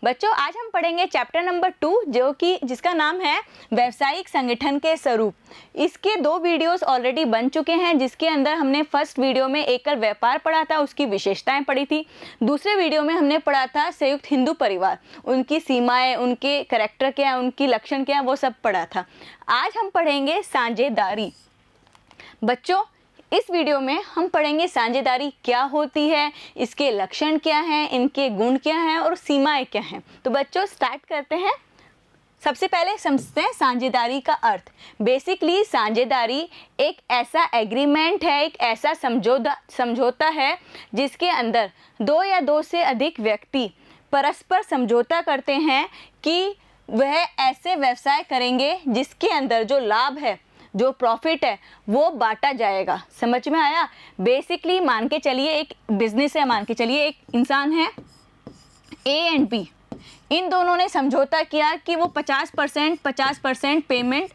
बच्चों आज हम पढ़ेंगे चैप्टर नंबर 2 जिसका नाम है व्यावसायिक संगठन के स्वरूप। इसके 2 वीडियोस ऑलरेडी बन चुके हैं, जिसके अंदर हमने फर्स्ट वीडियो में एकल व्यापार पढ़ा था, उसकी विशेषताएं पढ़ी थी। दूसरे वीडियो में हमने पढ़ा था संयुक्त हिंदू परिवार, उनकी सीमाएं, उनके कैरेक्टर क्या है, उनकी लक्षण क्या है, वो सब पढ़ा था। आज हम पढ़ेंगे साझेदारी। बच्चों इस वीडियो में हम पढ़ेंगे साझेदारी क्या होती है, इसके लक्षण क्या हैं, इनके गुण क्या हैं और सीमाएं क्या हैं। तो बच्चों स्टार्ट करते हैं। सबसे पहले समझते हैं साझेदारी का अर्थ। बेसिकली साझेदारी एक ऐसा एग्रीमेंट है, एक ऐसा समझौता है जिसके अंदर 2 या 2 से अधिक व्यक्ति परस्पर समझौता करते हैं कि वह ऐसे व्यवसाय करेंगे जिसके अंदर जो लाभ है, जो प्रॉफिट है, वो बांटा जाएगा। समझ में आया? बेसिकली मान के चलिए एक बिजनेस है, मान के चलिए एक इंसान है ए एंड बी, इन दोनों ने समझौता किया कि वो 50% पेमेंट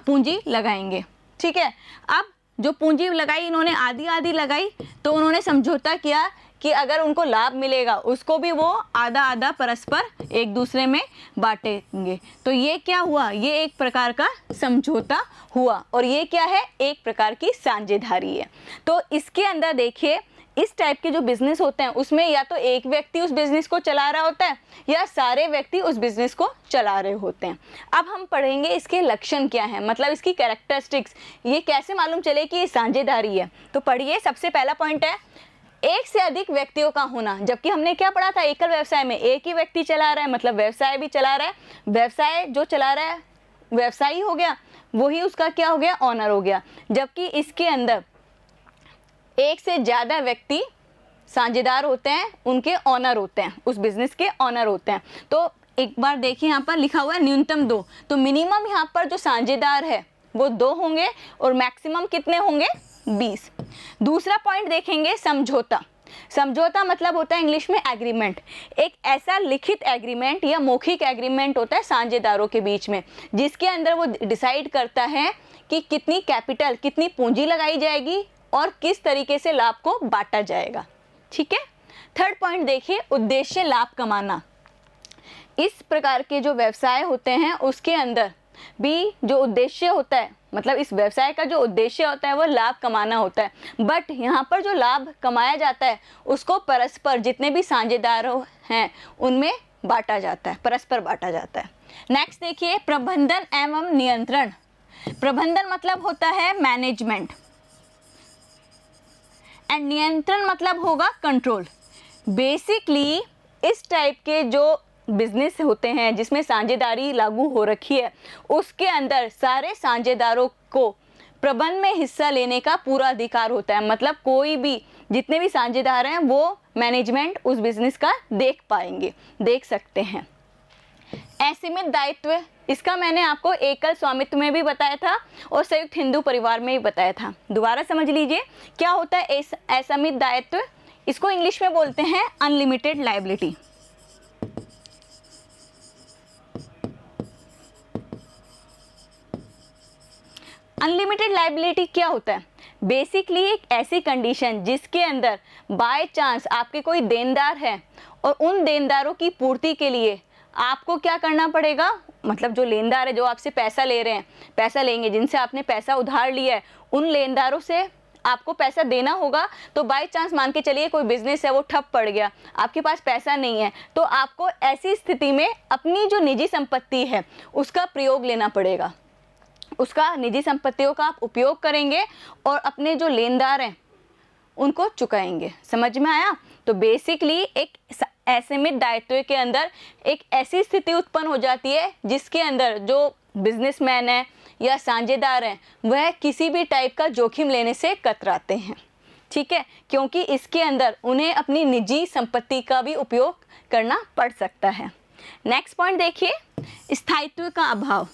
पूंजी लगाएंगे। ठीक है, अब जो पूंजी लगाई इन्होंने आधी आधी लगाई, तो उन्होंने समझौता किया कि अगर उनको लाभ मिलेगा उसको भी वो आधा आधा परस्पर एक दूसरे में बांटेंगे। तो ये क्या हुआ? ये एक प्रकार का समझौता हुआ और ये क्या है? एक प्रकार की साझेदारी है। तो इसके अंदर देखिए इस टाइप के जो बिजनेस होते हैं उसमें या तो एक व्यक्ति उस बिजनेस को चला रहा होता है या सारे व्यक्ति उस बिजनेस को चला रहे होते हैं। अब हम पढ़ेंगे इसके लक्षण क्या हैं, मतलब इसकी कैरेक्टरिस्टिक्स, ये कैसे मालूम चले कि ये साझेदारी है। तो पढ़िए, सबसे पहला पॉइंट है एक से अधिक व्यक्तियों का होना। जबकि हमने क्या पढ़ा था, एकल व्यवसाय में एक ही व्यक्ति चला रहा है, मतलब व्यवसाय भी चला रहा है, व्यवसाय जो चला रहा है व्यवसायी हो गया, वही उसका क्या हो गया? ऑनर हो गया। जबकि इसके अंदर एक से ज़्यादा व्यक्ति साझेदार होते हैं, उनके ऑनर होते हैं, उस बिजनेस के ऑनर होते हैं। तो एक बार देखिए यहाँ पर लिखा हुआ है न्यूनतम 2, तो मिनिमम यहाँ पर जो साझेदार है वो 2 होंगे और मैक्सिमम कितने होंगे? 20। दूसरा पॉइंट देखेंगे समझौता। समझौता मतलब होता है इंग्लिश में एग्रीमेंट। एक ऐसा लिखित एग्रीमेंट या मौखिक एग्रीमेंट होता है साझेदारों के बीच में, जिसके अंदर वो डिसाइड करता है कि कितनी कैपिटल, कितनी पूंजी लगाई जाएगी और किस तरीके से लाभ को बांटा जाएगा। ठीक है। थर्ड पॉइंट देखिए, उद्देश्य लाभ कमाना। इस प्रकार के जो व्यवसाय होते हैं उसके अंदर भी जो उद्देश्य होता है, मतलब इस व्यवसाय का जो उद्देश्य होता है वो लाभ कमाना होता है। बट यहाँ पर जो लाभ कमाया जाता है उसको परस्पर जितने भी साझेदार हैं उनमें बांटा जाता है, परस्पर बांटा जाता है। नेक्स्ट देखिए, प्रबंधन एवं नियंत्रण। प्रबंधन मतलब होता है मैनेजमेंट एंड नियंत्रण मतलब होगा कंट्रोल। बेसिकली इस टाइप के जो बिजनेस होते हैं जिसमें साझेदारी लागू हो रखी है, उसके अंदर सारे साझेदारों को प्रबंध में हिस्सा लेने का पूरा अधिकार होता है। मतलब कोई भी, जितने भी साझेदार हैं वो मैनेजमेंट उस बिजनेस का देख सकते हैं। असीमित दायित्व, इसका मैंने आपको एकल स्वामित्व में भी बताया था और संयुक्त हिंदू परिवार में भी बताया था। दोबारा समझ लीजिए क्या होता है असीमित दायित्व। इसको इंग्लिश में बोलते हैं अनलिमिटेड लायबिलिटी। अनलिमिटेड लायबिलिटी क्या होता है? बेसिकली एक ऐसी कंडीशन जिसके अंदर बाय चांस आपके कोई देनदार है और उन देनदारों की पूर्ति के लिए आपको क्या करना पड़ेगा, मतलब जो लेनदार है, जो आपसे पैसा ले रहे हैं, पैसा लेंगे, जिनसे आपने पैसा उधार लिया है, उन लेनदारों से आपको पैसा देना होगा। तो बाय चांस मान के चलिए कोई बिजनेस है वो ठप पड़ गया, आपके पास पैसा नहीं है, तो आपको ऐसी स्थिति में अपनी जो निजी संपत्ति है उसका प्रयोग लेना पड़ेगा, उसका निजी संपत्तियों का आप उपयोग करेंगे और अपने जो लेनदार हैं उनको चुकाएंगे। समझ में आया? तो बेसिकली एक असीमित दायित्व के अंदर एक ऐसी स्थिति उत्पन्न हो जाती है जिसके अंदर जो बिजनेसमैन है या साझेदार हैं वह किसी भी टाइप का जोखिम लेने से कतराते हैं। ठीक है, क्योंकि इसके अंदर उन्हें अपनी निजी संपत्ति का भी उपयोग करना पड़ सकता है। नेक्स्ट पॉइंट देखिए, स्थायित्व का अभाव।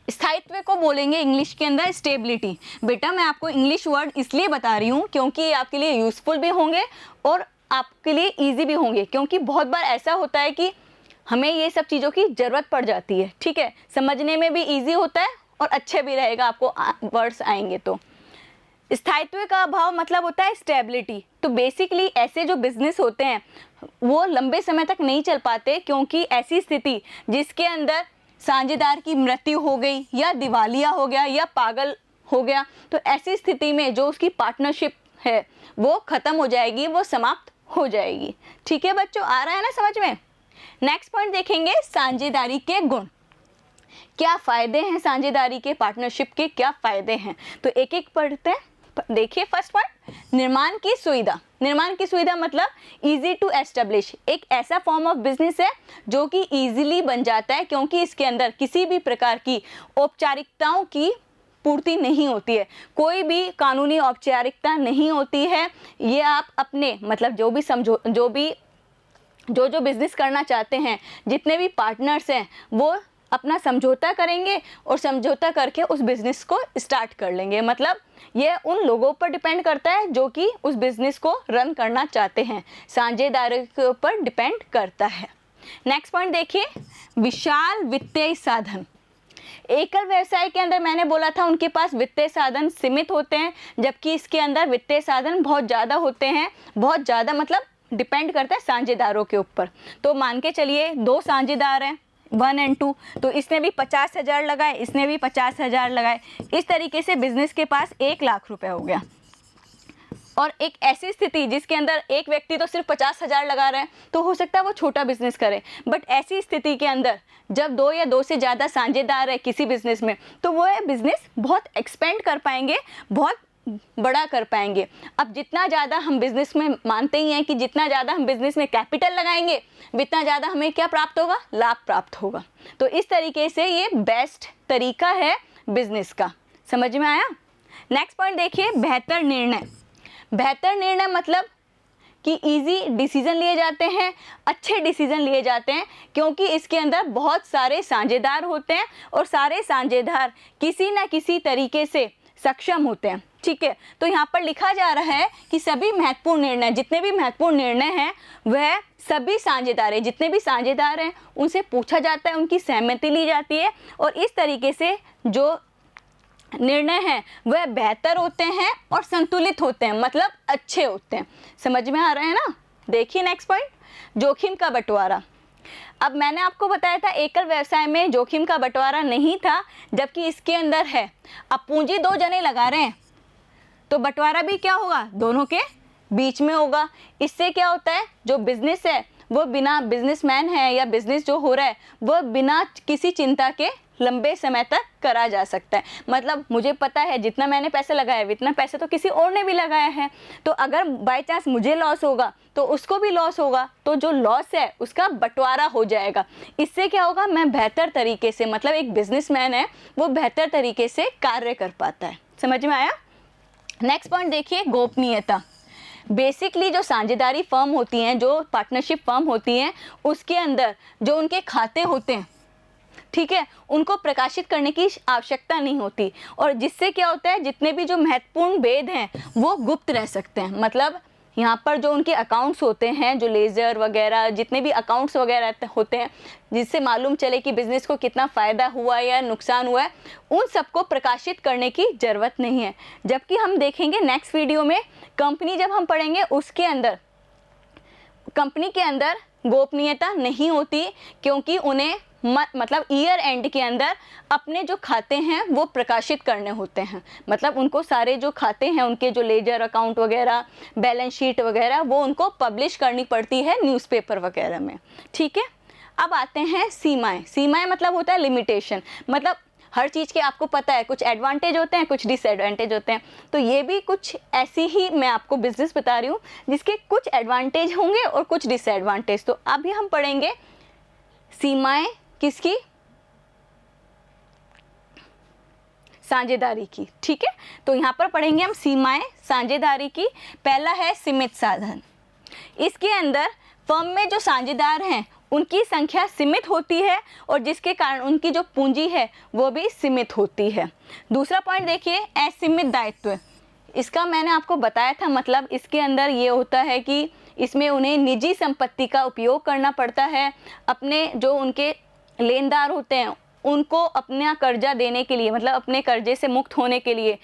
स्थायित्व को बोलेंगे इंग्लिश के अंदर स्टेबिलिटी। बेटा मैं आपको इंग्लिश वर्ड इसलिए बता रही हूँ क्योंकि ये आपके लिए यूज़फुल भी होंगे और आपके लिए इजी भी होंगे, क्योंकि बहुत बार ऐसा होता है कि हमें ये सब चीज़ों की ज़रूरत पड़ जाती है। ठीक है, समझने में भी इजी होता है और अच्छे भी रहेगा, आपको वर्ड्स आएंगे तो। स्थायित्व का अभाव मतलब होता है स्टेबिलिटी। तो बेसिकली ऐसे जो बिजनेस होते हैं वो लंबे समय तक नहीं चल पाते, क्योंकि ऐसी स्थिति जिसके अंदर साझेदार की मृत्यु हो गई या दिवालिया हो गया या पागल हो गया, तो ऐसी स्थिति में जो उसकी पार्टनरशिप है वो ख़त्म हो जाएगी, वो समाप्त हो जाएगी। ठीक है बच्चों, आ रहा है ना समझ में। नेक्स्ट पॉइंट देखेंगे, साझेदारी के गुण। क्या फ़ायदे हैं साझेदारी के, पार्टनरशिप के क्या फ़ायदे हैं, तो एक एक पढ़ते हैं। देखिए फर्स्ट पॉइंट, निर्माण की सुविधा। निर्माण की सुविधा मतलब इजी टू एस्टेब्लिश, एक ऐसा फॉर्म ऑफ बिजनेस है जो कि इजीली बन जाता है, क्योंकि इसके अंदर किसी भी प्रकार की औपचारिकताओं की पूर्ति नहीं होती है, कोई भी कानूनी औपचारिकता नहीं होती है। ये आप अपने मतलब जो बिजनेस करना चाहते हैं, जितने भी पार्टनर्स हैं वो अपना समझौता करेंगे और समझौता करके उस बिज़नेस को स्टार्ट कर लेंगे। मतलब ये उन लोगों पर डिपेंड करता है जो कि उस बिज़नेस को रन करना चाहते हैं, साझेदारों के ऊपर डिपेंड करता है। नेक्स्ट पॉइंट देखिए, विशाल वित्तीय साधन। एकल व्यवसाय के अंदर मैंने बोला था उनके पास वित्तीय साधन सीमित होते हैं, जबकि इसके अंदर वित्तीय साधन बहुत ज़्यादा होते हैं। बहुत ज़्यादा मतलब डिपेंड करता है साझेदारों के ऊपर। तो मान के चलिए 2 साझेदार हैं, 1 और 2, तो इसने भी 50,000 लगाए, इसने भी 50,000 लगाए। इस तरीके से बिजनेस के पास 1 लाख रुपए हो गया। और एक ऐसी स्थिति जिसके अंदर एक व्यक्ति तो सिर्फ 50,000 लगा रहे हैं, तो हो सकता है वो छोटा बिजनेस करे, बट ऐसी स्थिति के अंदर जब 2 या 2 से ज़्यादा साझेदार है किसी बिजनेस में, तो वो बिजनेस बहुत एक्सपेंड कर पाएंगे, बहुत बड़ा कर पाएंगे। अब जितना ज़्यादा हम बिजनेस में मानते ही हैं कि जितना ज़्यादा हम बिजनेस में कैपिटल लगाएंगे उतना ज़्यादा हमें क्या प्राप्त होगा, लाभ प्राप्त होगा। तो इस तरीके से ये बेस्ट तरीका है बिजनेस का। समझ में आया। नेक्स्ट पॉइंट देखिए, बेहतर निर्णय। बेहतर निर्णय मतलब कि इजी डिसीजन लिए जाते हैं, अच्छे डिसीजन लिए जाते हैं, क्योंकि इसके अंदर बहुत सारे साझेदार होते हैं और सारे साझेदार किसी न किसी तरीके से सक्षम होते हैं। ठीक है, तो यहाँ पर लिखा जा रहा है कि सभी महत्वपूर्ण निर्णय, जितने भी महत्वपूर्ण निर्णय हैं वह सभी साझेदार हैं, जितने भी साझेदार हैं उनसे पूछा जाता है, उनकी सहमति ली जाती है, और इस तरीके से जो निर्णय हैं वह बेहतर होते हैं और संतुलित होते हैं, मतलब अच्छे होते हैं। समझ में आ रहा है ना। देखिए नेक्स्ट पॉइंट, जोखिम का बंटवारा। अब मैंने आपको बताया था एकल व्यवसाय में जोखिम का बंटवारा नहीं था, जबकि इसके अंदर है। अब पूंजी 2 जने लगा रहे हैं तो बंटवारा भी क्या होगा, दोनों के बीच में होगा। इससे क्या होता है, जो बिजनेस है वो बिना, बिजनेसमैन है या बिजनेस जो हो रहा है वो बिना किसी चिंता के लंबे समय तक करा जा सकता है। मतलब मुझे पता है जितना मैंने पैसे लगाया इतना पैसे तो किसी और ने भी लगाया है, तो अगर बाय चांस मुझे लॉस होगा तो उसको भी लॉस होगा, तो जो लॉस है उसका बंटवारा हो जाएगा। इससे क्या होगा, मैं बेहतर तरीके से, मतलब एक बिजनेसमैन है वो बेहतर तरीके से कार्य कर पाता है। समझ में आया। नेक्स्ट पॉइंट देखिए, गोपनीयता। बेसिकली जो साझेदारी फर्म होती हैं, जो पार्टनरशिप फर्म होती हैं, उसके अंदर जो उनके खाते होते हैं, ठीक है, उनको प्रकाशित करने की आवश्यकता नहीं होती, और जिससे क्या होता है, जितने भी जो महत्वपूर्ण भेद हैं वो गुप्त रह सकते हैं। मतलब यहाँ पर जो उनके अकाउंट्स होते हैं, जो लेजर वगैरह जितने भी अकाउंट्स वगैरह होते हैं, जिससे मालूम चले कि बिज़नेस को कितना फ़ायदा हुआ या नुकसान हुआ है, उन सबको प्रकाशित करने की ज़रूरत नहीं है। जबकि हम देखेंगे नेक्स्ट वीडियो में, कंपनी जब हम पढ़ेंगे उसके अंदर, कंपनी के अंदर गोपनीयता नहीं होती, क्योंकि उन्हें मतलब ईयर एंड के अंदर अपने जो खाते हैं वो प्रकाशित करने होते हैं। मतलब उनको सारे जो खाते हैं, उनके जो लेजर अकाउंट वगैरह, बैलेंस शीट वगैरह, वो उनको पब्लिश करनी पड़ती है न्यूज़पेपर वगैरह में। ठीक है, अब आते हैं सीमाएं। सीमाएं मतलब होता है लिमिटेशन। मतलब हर चीज़ के आपको पता है कुछ एडवांटेज होते हैं, कुछ डिसएडवांटेज होते हैं, तो ये भी कुछ ऐसी ही मैं आपको बिजनेस बता रही हूँ जिसके कुछ एडवांटेज होंगे और कुछ डिसएडवांटेज। तो अभी हम पढ़ेंगे सीमाएं किसकी, साझेदारी की। ठीक है, तो यहाँ पर पढ़ेंगे हम सीमाएं साझेदारी की। पहला है सीमित साधन। इसके अंदर फर्म में जो साझेदार हैं उनकी संख्या सीमित होती है, और जिसके कारण उनकी जो पूंजी है वो भी सीमित होती है। दूसरा पॉइंट देखिए, असीमित दायित्व। इसका मैंने आपको बताया था, मतलब इसके अंदर ये होता है कि इसमें उन्हें निजी संपत्ति का उपयोग करना पड़ता है। अपने जो उनके लेनदार होते हैं उनको अपना कर्जा देने के लिए, मतलब अपने कर्जे से मुक्त होने के लिए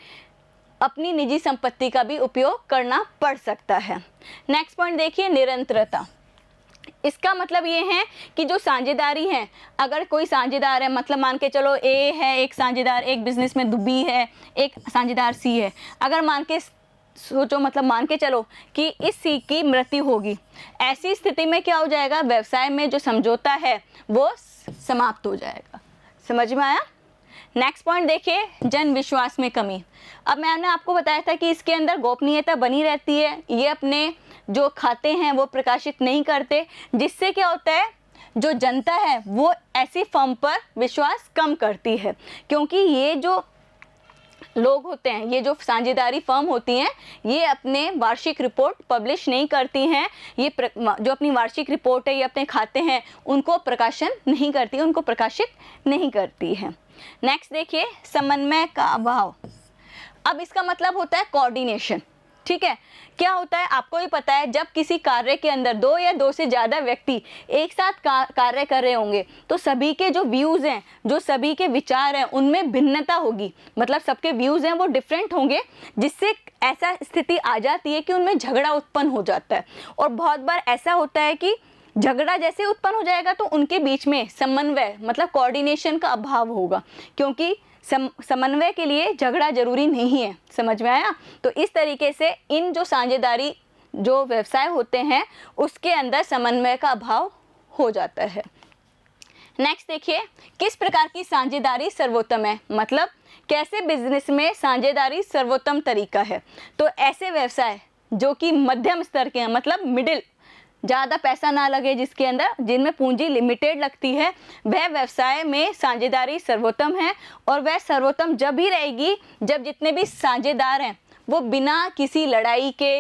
अपनी निजी संपत्ति का भी उपयोग करना पड़ सकता है। नेक्स्ट पॉइंट देखिए, निरंतरता। इसका मतलब ये है कि जो साझेदारी है, अगर कोई साझेदार है, मतलब मान के चलो ए है एक साझेदार, एक बिजनेस में बी है, एक साझेदार सी है, अगर मान के सोचो, मतलब मान के चलो कि इस सी की मृत्यु होगी, ऐसी स्थिति में क्या हो जाएगा, व्यवसाय में जो समझौता है वो समाप्त हो जाएगा। समझ में आया? नेक्स्ट पॉइंट देखिए, जन विश्वास में कमी। अब मैंने आपको बताया था कि इसके अंदर गोपनीयता बनी रहती है, ये अपने जो खाते हैं वो प्रकाशित नहीं करते, जिससे क्या होता है, जो जनता है वो ऐसी फर्म पर विश्वास कम करती है, क्योंकि ये जो लोग होते हैं, ये जो साझेदारी फर्म होती हैं, ये अपने वार्षिक रिपोर्ट पब्लिश नहीं करती हैं, ये जो अपनी वार्षिक रिपोर्ट है, ये अपने खाते हैं उनको प्रकाशन नहीं करती, उनको प्रकाशित नहीं करती है। नेक्स्ट देखिए, समन्वय का अभाव। अब इसका मतलब होता है कोऑर्डिनेशन। ठीक है, क्या होता है आपको भी पता है, जब किसी कार्य के अंदर दो या दो से ज़्यादा व्यक्ति एक साथ कार्य कर रहे होंगे तो सभी के जो व्यूज़ हैं, जो सभी के विचार हैं, उनमें भिन्नता होगी, मतलब सबके व्यूज़ हैं वो डिफरेंट होंगे, जिससे ऐसा स्थिति आ जाती है कि उनमें झगड़ा उत्पन्न हो जाता है। और बहुत बार ऐसा होता है कि झगड़ा जैसे उत्पन्न हो जाएगा तो उनके बीच में समन्वय मतलब कोऑर्डिनेशन का अभाव होगा, क्योंकि समन्वय के लिए झगड़ा जरूरी नहीं है। समझ में आया? तो इस तरीके से इन जो साझेदारी जो व्यवसाय होते हैं उसके अंदर समन्वय का अभाव हो जाता है। नेक्स्ट देखिए, किस प्रकार की साझेदारी सर्वोत्तम है, मतलब कैसे बिजनेस में साझेदारी सर्वोत्तम तरीका है। तो ऐसे व्यवसाय जो कि मध्यम स्तर के हैं, मतलब मिडिल, ज़्यादा पैसा ना लगे जिसके अंदर, जिनमें पूंजी लिमिटेड लगती है, वह व्यवसाय में साझेदारी सर्वोत्तम है। और वह सर्वोत्तम जब ही रहेगी जब जितने भी साझेदार हैं वो बिना किसी लड़ाई के,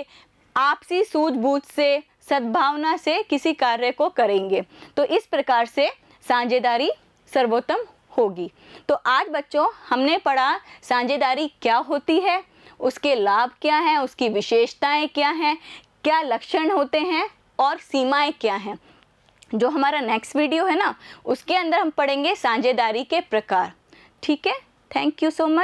आपसी सूझबूझ से, सद्भावना से किसी कार्य को करेंगे। तो इस प्रकार से साझेदारी सर्वोत्तम होगी। तो आज बच्चों हमने पढ़ा साझेदारी क्या होती है, उसके लाभ क्या हैं, उसकी विशेषताएं क्या हैं, क्या लक्षण होते हैं और सीमाएं क्या हैं। जो हमारा नेक्स्ट वीडियो है ना, उसके अंदर हम पढ़ेंगे साझेदारी के प्रकार। ठीक है, थैंक यू सो मच।